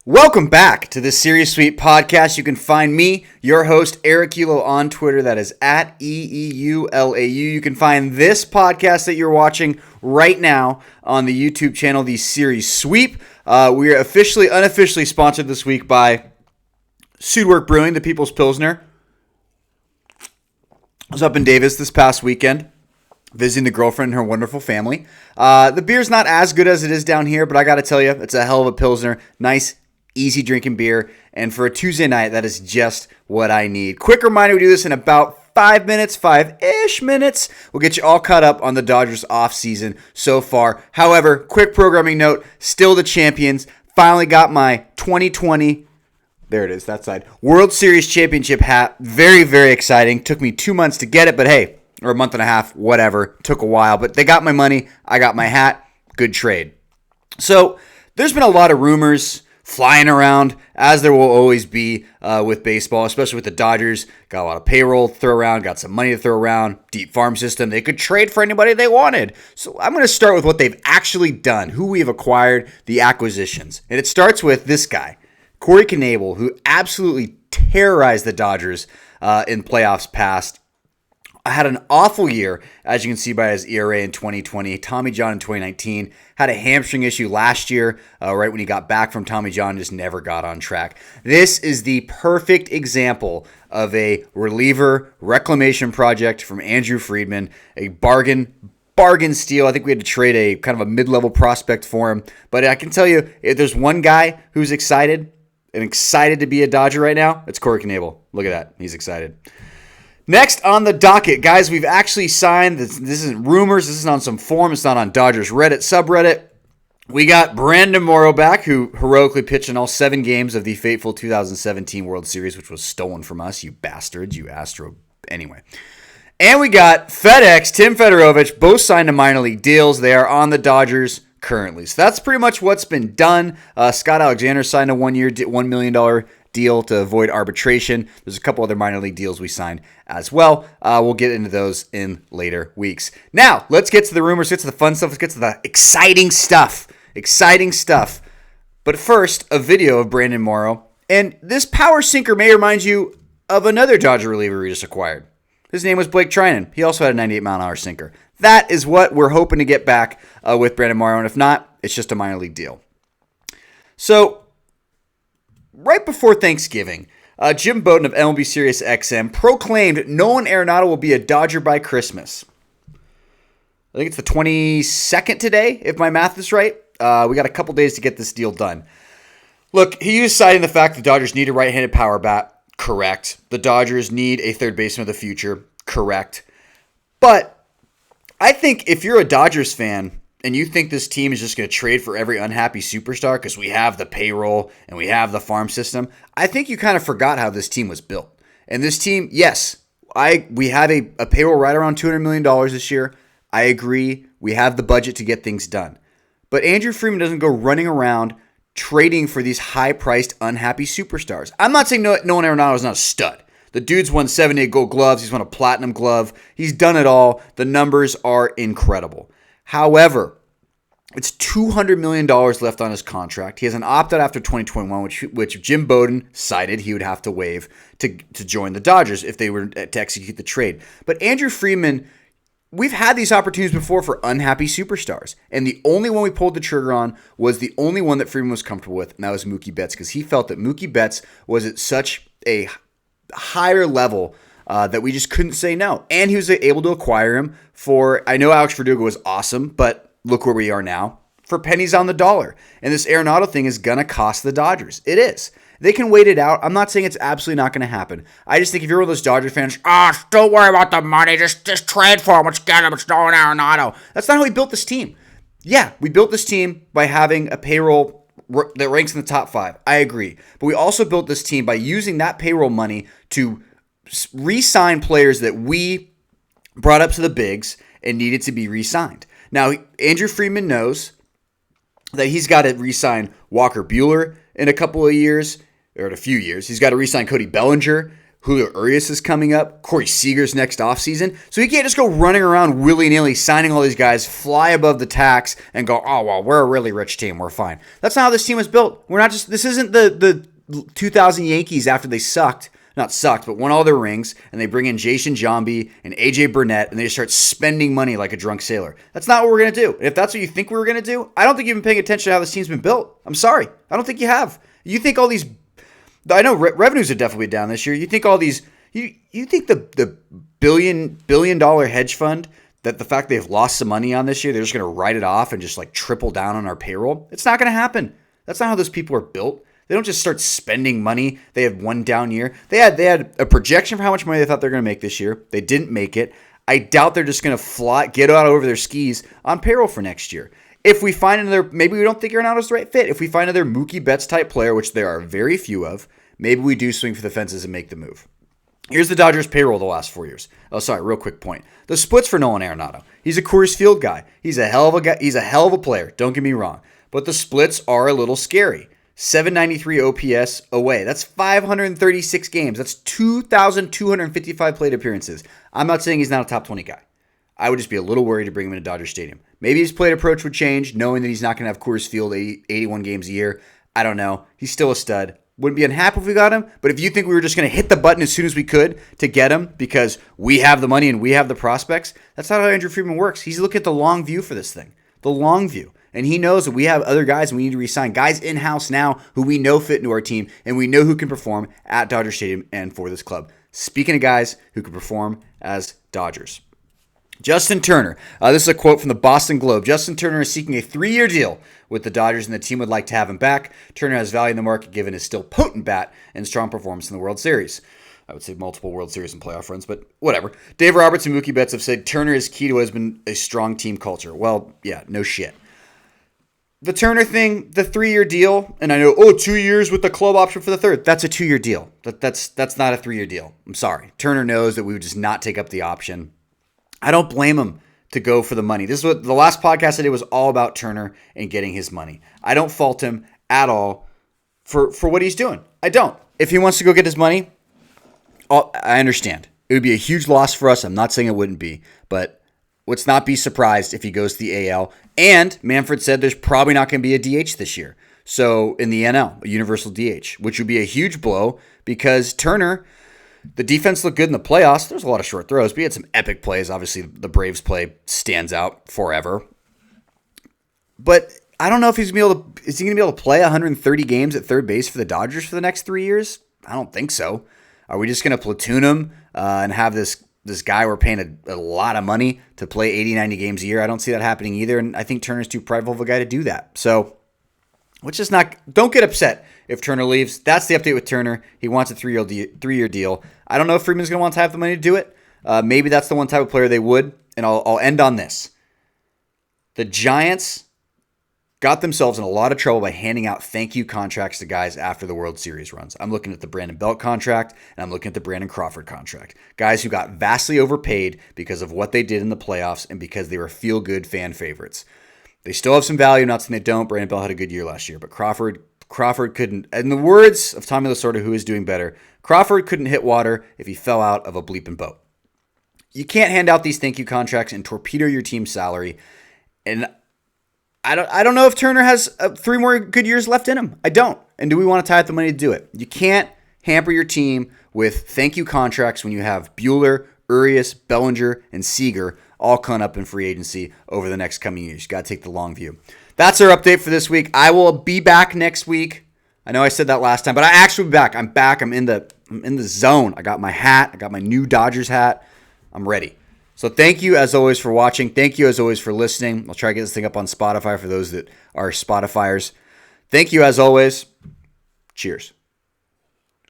Welcome back to the Series Sweep podcast. You can find me, your host, Eric Eulau, on Twitter. That is at EEULAU. You can find this podcast that you're watching right now on the YouTube channel, the Series Sweep. We are unofficially sponsored this week by Sudwork Brewing, the People's Pilsner. I was up in Davis this past weekend, visiting the girlfriend and her wonderful family. The beer's not as good as it is down here, but I got to tell you, it's a hell of a Pilsner. Nice, easy drinking beer, and for a Tuesday night, that is just what I need. Quick reminder, we do this in about 5-ish minutes. We'll get you all caught up on the Dodgers offseason so far. However, quick programming note, still the champions. Finally got my 2020, there it is, that side, World Series championship hat. Very, very exciting. Took me 2 months to get it, but hey, or a month and a half, whatever. Took a while, but they got my money. I got my hat. Good trade. So there's been a lot of rumors flying around, as there will always be with baseball, especially with the Dodgers. Got a lot of payroll to throw around, got some money to throw around, deep farm system. They could trade for anybody they wanted. So I'm going to start with what they've actually done, who we have acquired, the acquisitions. And it starts with this guy, Corey Knebel, who absolutely terrorized the Dodgers in playoffs past. Had an awful year, as you can see by his ERA in 2020. Tommy John in 2019. Had a hamstring issue last year, right when he got back from Tommy John, just never got on track. This is the perfect example of a reliever reclamation project from Andrew Friedman. A bargain steal. I think we had to trade a kind of a mid-level prospect for him. But I can tell you, if there's one guy who's excited to be a Dodger right now, it's Corey Knebel. Look at that. He's excited. Next on the docket, guys, we've actually signed, this isn't rumors, this is on some forum, it's not on Dodgers Reddit, subreddit. We got Brandon Morrow back, who heroically pitched in all 7 games of the fateful 2017 World Series, which was stolen from us, you bastards, you Astro, anyway. And we got FedEx, Tim Fedorovich, both signed to minor league deals. They are on the Dodgers currently. So that's pretty much what's been done. Scott Alexander signed a $1 million deal to avoid arbitration. There's a couple other minor league deals we signed as well. We'll get into those in later weeks. Now, let's get to the rumors, get to the fun stuff, let's get to the exciting stuff. But first, a video of Brandon Morrow. And this power sinker may remind you of another Dodger reliever we just acquired. His name was Blake Trinan. He also had a 98-mile-an-hour sinker. That is what we're hoping to get back with Brandon Morrow. And if not, it's just a minor league deal. So, right before Thanksgiving, Jim Bowden of MLB Sirius XM proclaimed Nolan Arenado will be a Dodger by Christmas. I think it's the 22nd today, if my math is right. We got a couple days to get this deal done. Look, he was citing the fact the Dodgers need a right-handed power bat. Correct. The Dodgers need a third baseman of the future. Correct. But I think if you're a Dodgers fan and you think this team is just going to trade for every unhappy superstar because we have the payroll and we have the farm system, I think you kind of forgot how this team was built. And this team, yes, we have a payroll right around $200 million this year. I agree. We have the budget to get things done. But Andrew Friedman doesn't go running around trading for these high-priced, unhappy superstars. I'm not saying Nolan Arenado is not a stud. The dude's won 78 gold gloves. He's won a platinum glove. He's done it all. The numbers are incredible. However, it's $200 million left on his contract. He has an opt-out after 2021, which Jim Bowden cited he would have to waive to join the Dodgers if they were to execute the trade. But Andrew Friedman, we've had these opportunities before for unhappy superstars. And the only one we pulled the trigger on was the only one that Friedman was comfortable with, and that was Mookie Betts, because he felt that Mookie Betts was at such a higher level that we just couldn't say no. And he was able to acquire him for, I know Alex Verdugo was awesome, but look where we are now, for pennies on the dollar. And this Arenado thing is going to cost the Dodgers. It is. They can wait it out. I'm not saying it's absolutely not going to happen. I just think if you're one of those Dodgers fans, don't worry about the money. Just trade for him. Let's get him. It's Nolan Arenado. That's not how we built this team. Yeah, we built this team by having a payroll that ranks in the top 5. I agree. But we also built this team by using that payroll money to re-sign players that we brought up to the bigs and needed to be re-signed. Now, Andrew Friedman knows that he's got to re-sign Walker Buehler in a couple of years, or in a few years. He's got to re-sign Cody Bellinger, Julio Urias is coming up. Corey Seager's next offseason. So you can't just go running around willy-nilly signing all these guys, fly above the tax, and go, oh, well, we're a really rich team. We're fine. That's not how this team was built. This isn't the 2000 Yankees after they not sucked, but won all their rings, and they bring in Jason Giambi and AJ Burnett, and they just start spending money like a drunk sailor. That's not what we're going to do. And if that's what you think we were going to do, I don't think you've been paying attention to how this team's been built. I'm sorry. I don't think you have. You think all these... I know revenues are definitely down this year. You think all these... You think the billion dollar hedge fund, that the fact they've lost some money on this year, they're just going to write it off and just like triple down on our payroll? It's not going to happen. That's not how those people are built. They don't just start spending money. They have one down year. They had a projection for how much money they thought they were going to make this year. They didn't make it. I doubt they're just going to get out over their skis on payroll for next year. If we find another, maybe we don't think Arenado's the right fit. If we find another Mookie Betts type player, which there are very few of, maybe we do swing for the fences and make the move. Here's the Dodgers' payroll the last 4 years. Oh, sorry, real quick point. The splits for Nolan Arenado. He's a Coors Field guy. He's a hell of a guy. He's a hell of a player. Don't get me wrong. But the splits are a little scary. 793 OPS away. That's 536 games. That's 2,255 plate appearances. I'm not saying he's not a top 20 guy. I would just be a little worried to bring him into Dodger Stadium. Maybe his plate approach would change, knowing that he's not going to have Coors Field 81 games a year. I don't know. He's still a stud. Wouldn't be unhappy if we got him, but if you think we were just going to hit the button as soon as we could to get him because we have the money and we have the prospects, that's not how Andrew Friedman works. He's looking at the long view for this thing. The long view. And he knows that we have other guys and we need to re-sign. Guys in-house now who we know fit into our team and we know who can perform at Dodger Stadium and for this club. Speaking of guys who can perform as Dodgers. Justin Turner. This is a quote from the Boston Globe. Justin Turner is seeking a 3-year deal with the Dodgers, and the team would like to have him back. Turner has value in the market given his still potent bat and strong performance in the World Series. I would say multiple World Series and playoff runs, but whatever. Dave Roberts and Mookie Betts have said Turner is key to what has been a strong team culture. Well, yeah, no shit. The Turner thing, the 3-year deal, and I know, 2 years with the club option for the third. That's a 2-year deal. That's not a 3-year deal. I'm sorry. Turner knows that we would just not take up the option. I don't blame him to go for the money. This is what the last podcast I did was all about Turner and getting his money. I don't fault him at all for what he's doing. I don't. If he wants to go get his money, I understand. It would be a huge loss for us. I'm not saying it wouldn't be, but let's not be surprised if he goes to the AL. And Manfred said there's probably not going to be a DH this year. So in the NL, a universal DH, which would be a huge blow because Turner... The defense looked good in the playoffs. There's a lot of short throws, but he had some epic plays. Obviously, the Braves play stands out forever. But I don't know if he's going to be able to play 130 games at third base for the Dodgers for the next 3 years? I don't think so. Are we just going to platoon him and have this guy we're paying a lot of money to play 80, 90 games a year? I don't see that happening either, and I think Turner's too prideful of a guy to do that. So let's just don't get upset if Turner leaves. That's the update with Turner. He wants a 3-year deal. I don't know if Freeman's going to want to have the money to do it. Maybe that's the one type of player they would. And I'll end on this. The Giants got themselves in a lot of trouble by handing out thank you contracts to guys after the World Series runs. I'm looking at the Brandon Belt contract, and I'm looking at the Brandon Crawford contract. Guys who got vastly overpaid because of what they did in the playoffs and because they were feel-good fan favorites. They still have some value, not saying they don't. Brandon Belt had a good year last year, but Crawford couldn't, in the words of Tommy Lasorda, who is doing better, Crawford couldn't hit water if he fell out of a bleeping boat. You can't hand out these thank you contracts and torpedo your team's salary. And I don't know if Turner has 3 more good years left in him. I don't. And do we want to tie up the money to do it? You can't hamper your team with thank you contracts when you have Buehler, Urias, Bellinger, and Seager all coming up in free agency over the next coming years. You got to take the long view. That's our update for this week. I will be back next week. I know I said that last time, but I actually will be back. I'm back. I'm in the zone. I got my hat. I got my new Dodgers hat. I'm ready. So thank you as always for watching. Thank you as always for listening. I'll try to get this thing up on Spotify for those that are Spotifyers. Thank you as always. Cheers.